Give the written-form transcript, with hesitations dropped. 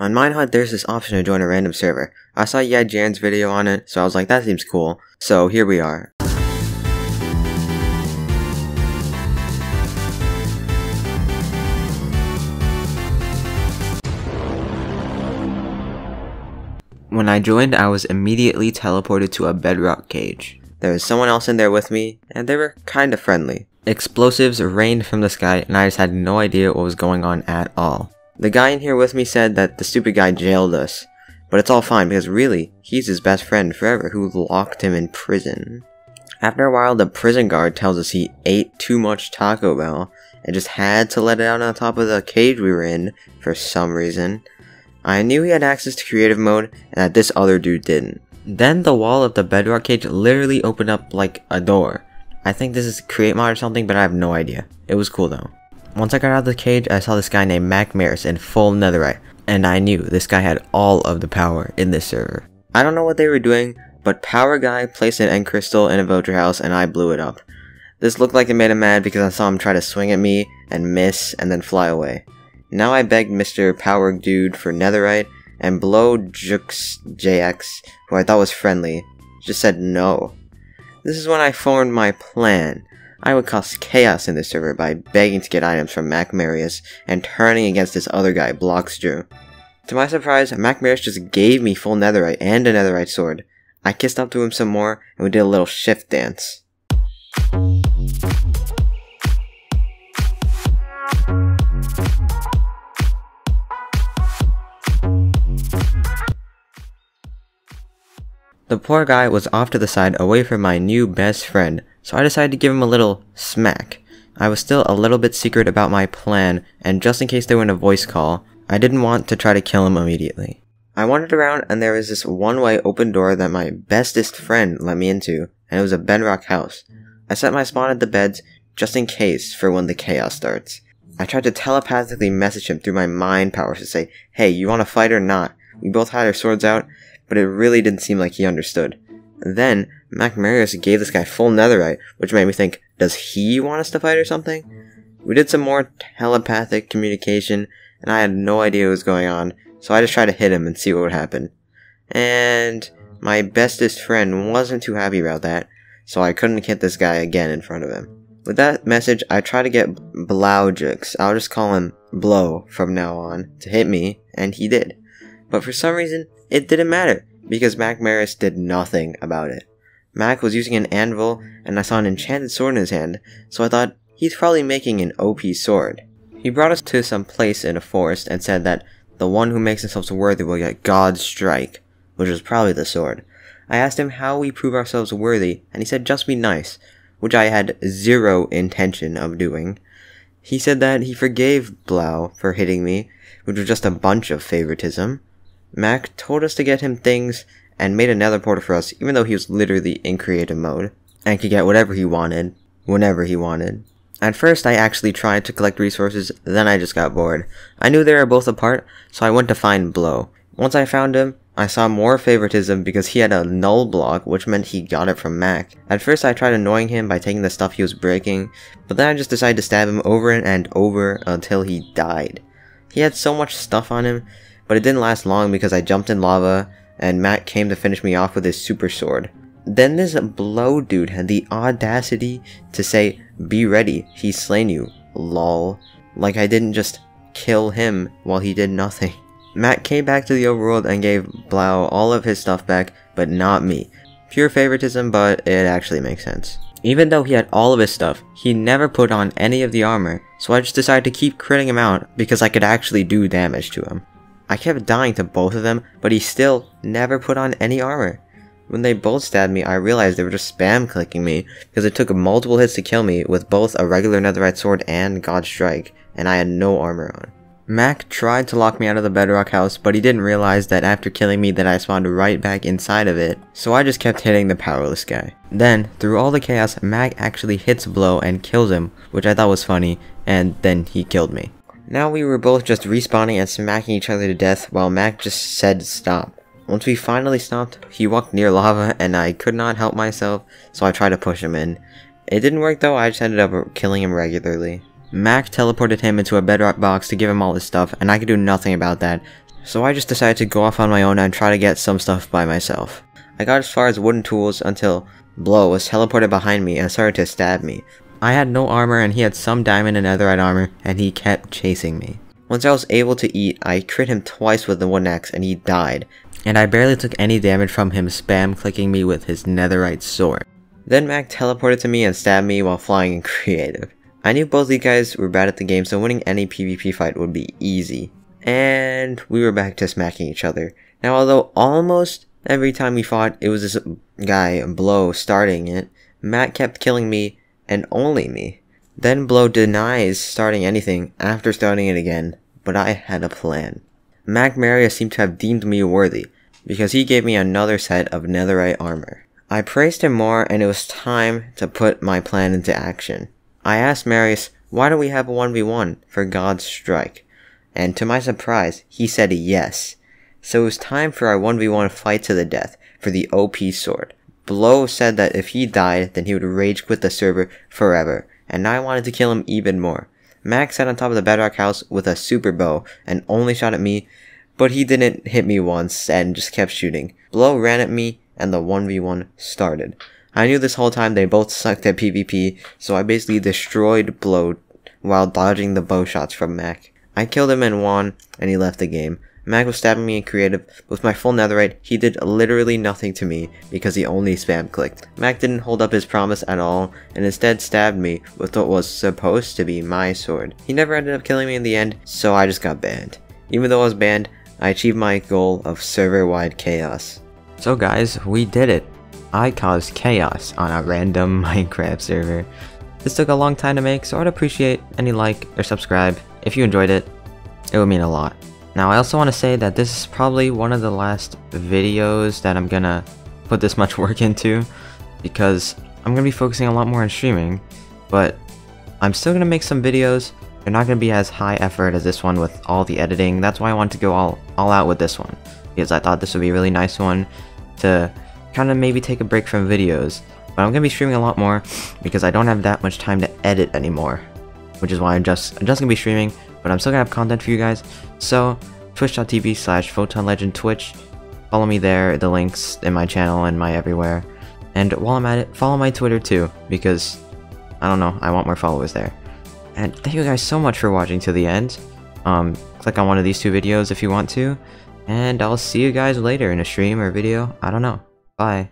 On Minehut, there's this option to join a random server. I saw Jan's video on it, so I was like, that seems cool. So here we are. When I joined, I was immediately teleported to a bedrock cage. There was someone else in there with me, and they were kinda friendly. Explosives rained from the sky, and I just had no idea what was going on at all. The guy in here with me said that the stupid guy jailed us, but it's all fine because really, he's his best friend forever who locked him in prison. After a while, the prison guard tells us he ate too much Taco Bell and just had to let it out on top of the cage we were in for some reason. I knew he had access to creative mode and that this other dude didn't. Then the wall of the bedrock cage literally opened up like a door. I think this is create mod or something, but I have no idea. It was cool though. Once I got out of the cage, I saw this guy named Mac Maris in full netherite, and I knew this guy had all of the power in this server. I don't know what they were doing, but Power Guy placed an end crystal in a villager house and I blew it up. This looked like it made him mad because I saw him try to swing at me and miss and then fly away. Now I begged Mr. Power Dude for netherite, and Blow Jux JX, who I thought was friendly, just said no. This is when I formed my plan. I would cause chaos in this server by begging to get items from Mac Marius and turning against this other guy, Bloxdrew. To my surprise, Mac Marius just gave me full netherite and a netherite sword. I kissed up to him some more and we did a little shift dance. The poor guy was off to the side away from my new best friend, so I decided to give him a little smack. I was still a little bit secret about my plan, and just in case they went a voice call, I didn't want to try to kill him immediately. I wandered around and there was this one-way open door that my bestest friend let me into, and it was a bedrock house. I set my spawn at the beds just in case for when the chaos starts. I tried to telepathically message him through my mind powers to say, hey, you wanna fight or not? We both had our swords out, but it really didn't seem like he understood. Then, Mac Marius gave this guy full netherite, which made me think, does he want us to fight or something? We did some more telepathic communication, and I had no idea what was going on, so I just tried to hit him and see what would happen. And my bestest friend wasn't too happy about that, so I couldn't hit this guy again in front of him. With that message, I tried to get Blaujix, I'll just call him Blow from now on, to hit me, and he did. But for some reason, it didn't matter, because Mac Marius did nothing about it. Mac was using an anvil, and I saw an enchanted sword in his hand, so I thought, he's probably making an OP sword. He brought us to some place in a forest and said that the one who makes themselves worthy will get God's strike, which was probably the sword. I asked him how we prove ourselves worthy, and he said just be nice, which I had zero intention of doing. He said that he forgave Blau for hitting me, which was just a bunch of favoritism. Mac told us to get him things and made a nether portal for us even though he was literally in creative mode and could get whatever he wanted, whenever he wanted. At first I actually tried to collect resources, then I just got bored. I knew they were both apart, so I went to find Blow. Once I found him, I saw more favoritism because he had a null block, which meant he got it from Mac. At first I tried annoying him by taking the stuff he was breaking, but then I just decided to stab him over and over until he died. He had so much stuff on him, but it didn't last long because I jumped in lava, and Matt came to finish me off with his super sword. Then this Blow dude had the audacity to say, be ready, he's slain you, lol. Like I didn't just kill him while he did nothing. Matt came back to the overworld and gave Blau all of his stuff back, but not me. Pure favoritism, but it actually makes sense. Even though he had all of his stuff, he never put on any of the armor, so I just decided to keep critting him out because I could actually do damage to him. I kept dying to both of them, but he still never put on any armor. When they both stabbed me, I realized they were just spam clicking me, because it took multiple hits to kill me with both a regular netherite sword and God Strike, and I had no armor on. Mac tried to lock me out of the bedrock house, but he didn't realize that after killing me that I spawned right back inside of it, so I just kept hitting the powerless guy. Then, through all the chaos, Mac actually hits Blow and kills him, which I thought was funny, and then he killed me. Now we were both just respawning and smacking each other to death while Mac just said stop. Once we finally stopped, he walked near lava and I could not help myself, so I tried to push him in. It didn't work though, I just ended up killing him regularly. Mac teleported him into a bedrock box to give him all his stuff, and I could do nothing about that, So I just decided to go off on my own and try to get some stuff by myself. I got as far as wooden tools until Blow was teleported behind me and started to stab me. I had no armor and he had some diamond and netherite armor, and he kept chasing me. Once I was able to eat, I crit him twice with the wooden axe and he died. And I barely took any damage from him spam clicking me with his netherite sword. Then Mac teleported to me and stabbed me while flying in creative. I knew both these guys were bad at the game, so winning any PvP fight would be easy. And we were back to smacking each other. Now, although almost every time we fought, it was this guy, Blow, starting it, Mac kept killing me, and only me. Then Blow denies starting anything after starting it again, but I had a plan. Mac Marius seemed to have deemed me worthy, because he gave me another set of netherite armor. I praised him more, and it was time to put my plan into action. I asked Marius, why don't we have a 1v1 for God's Strike? And to my surprise, he said yes. So it was time for our 1v1 fight to the death for the OP sword. Blow said that if he died, then he would rage quit the server forever, and I wanted to kill him even more. Max sat on top of the bedrock house with a super bow and only shot at me, but he didn't hit me once and just kept shooting. Blow ran at me and the 1v1 started. I knew this whole time they both sucked at PvP, so I basically destroyed Blow while dodging the bow shots from Mac. I killed him and won, and he left the game. Mac was stabbing me in creative. With my full netherite, he did literally nothing to me because he only spam clicked. Mac didn't hold up his promise at all, and instead stabbed me with what was supposed to be my sword. He never ended up killing me in the end, so I just got banned. Even though I was banned, I achieved my goal of server-wide chaos. So guys, we did it. I caused chaos on a random Minecraft server. This took a long time to make, so I'd appreciate any like or subscribe. If you enjoyed it, it would mean a lot. Now I also want to say that this is probably one of the last videos that I'm gonna put this much work into, because I'm gonna be focusing a lot more on streaming, but I'm still gonna make some videos. They're not gonna be as high effort as this one with all the editing. That's why I wanted to go all out with this one, because I thought this would be a really nice one to kind of maybe take a break from videos. But I'm gonna be streaming a lot more because I don't have that much time to edit anymore, which is why I'm just gonna be streaming, but I'm still gonna have content for you guys. So twitch.tv/Photonlegend Twitch, follow me there, the links in my channel and my everywhere. And while I'm at it, follow my Twitter too, because I don't know, I want more followers there. And thank you guys so much for watching to the end. Click on one of these two videos if you want to, and I'll see you guys later in a stream or video. I don't know. Bye.